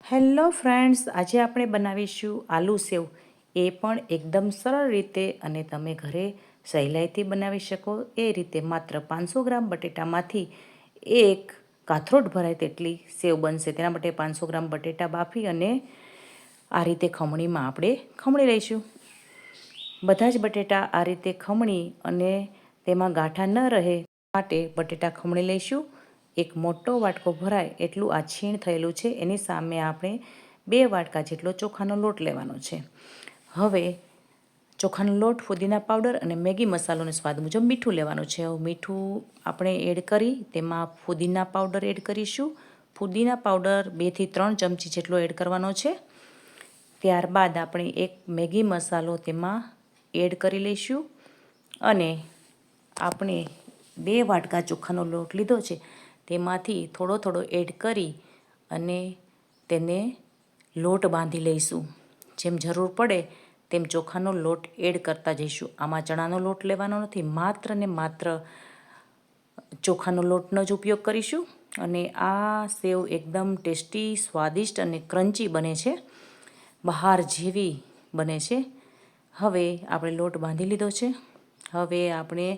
Hello friends, આજે આપણે બનાવીશું આલુ સેવ. એ પણ એકદમ સરળ રીતે અને તમે ઘરે સહેલાઈથી બનાવી શકો એ રીતે. માત્ર 500 ગ્રામ બટેટામાંથી એક કાથરોટ ભરાય તેટલી સેવ બનશે. તેના માટે 500 ગ્રામ બટેટા બાફી અને આ રીતે ખમણીમાં આપણે ખમણી લઈશું. બધા જ બટેટા આ રીતે ખમણી અને તેમાં ગાંઠા ન રહે માટે બટેટા ખમણી લઈશું. એક મોટો વાટકો ભરાય એટલું આ છીણ થયેલું છે. એની સામે આપણે 2 વાટકા જેટલો ચોખાનો લોટ લેવાનો છે. હવે ચોખાનો લોટ, ફુદીના પાવડર અને મેગી મસાલોને સ્વાદ મુજબ મીઠું લેવાનું છે. હવે મીઠું આપણે એડ કરી તેમાં ફુદીના પાવડર એડ કરીશું. ફુદીના પાવડર 2 થી 3 ચમચી જેટલો એડ કરવાનો છે. ત્યારબાદ આપણે એક મેગી મસાલો તેમાં એડ કરી લઈશું અને આપણે 2 વાટકા ચોખાનો લોટ લીધો છે તેમાંથી થોડો થોડો એડ કરી અને તેને લોટ બાંધી લઈશું. જેમ જરૂર પડે તેમ ચોખાનો લોટ એડ કરતા જઈશું. આમાં ચણાનો લોટ લેવાનો નથી, માત્ર ને માત્ર ચોખાનો લોટનો જ ઉપયોગ કરીશું. અને આ સેવ એકદમ ટેસ્ટી, સ્વાદિષ્ટ અને ક્રન્ચી બને છે, બહાર જેવી બને છે. હવે આપણે લોટ બાંધી લીધો છે. હવે આપણે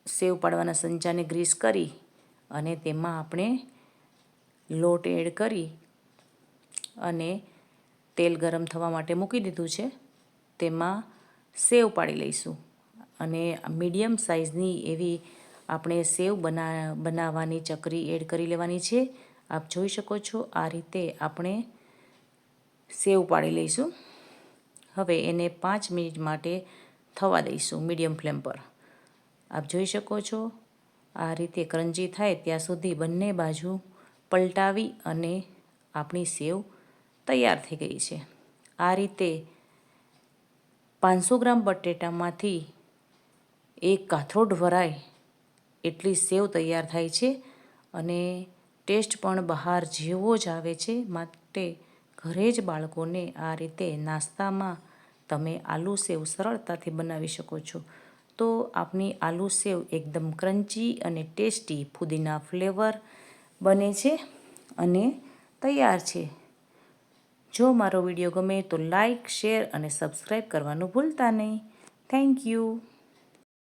સેવ પાડવાના સંચાને ગ્રીસ કરી અને તેમાં આપણે લોટ એડ કરી અને તેલ ગરમ થવા માટે મૂકી દીધું છે. તેમાં સેવ પાડી લઈશું અને મીડિયમ સાઇઝની એવી આપણે સેવ બનાવવાની ચકરી એડ કરી લેવાની છે. આપ જોઈ શકો છો આ રીતે આપણે સેવ પાડી લઈશું. હવે એને 5 મિનિટ માટે થવા દઈશું મીડિયમ ફ્લેમ પર. આપ જોઈ શકો છો આ રીતે ક્રન્ચી થાય ત્યાં સુધી બંને બાજુ પલટાવી અને આપણી સેવ તૈયાર થઈ ગઈ છે. આ રીતે 500 ગ્રામ બટેટામાંથી એક કાથરોટ ભરાય એટલી સેવ તૈયાર થાય છે અને ટેસ્ટ પણ બહાર જેવો જ આવે છે. માટે ઘરે જ બાળકોને આ રીતે નાસ્તામાં તમે આલુ સેવ સરળતાથી બનાવી શકો છો. તો આપની આલુ સેવ એકદમ ક્રન્ચી અને ટેસ્ટી ફુદીના ફ્લેવર બને છે અને તૈયાર છે. જો મારો વિડીયો ગમે તો લાઈક, શેર અને સબસ્ક્રાઈબ કરવાનું ભૂલતા નહીં. Thank you.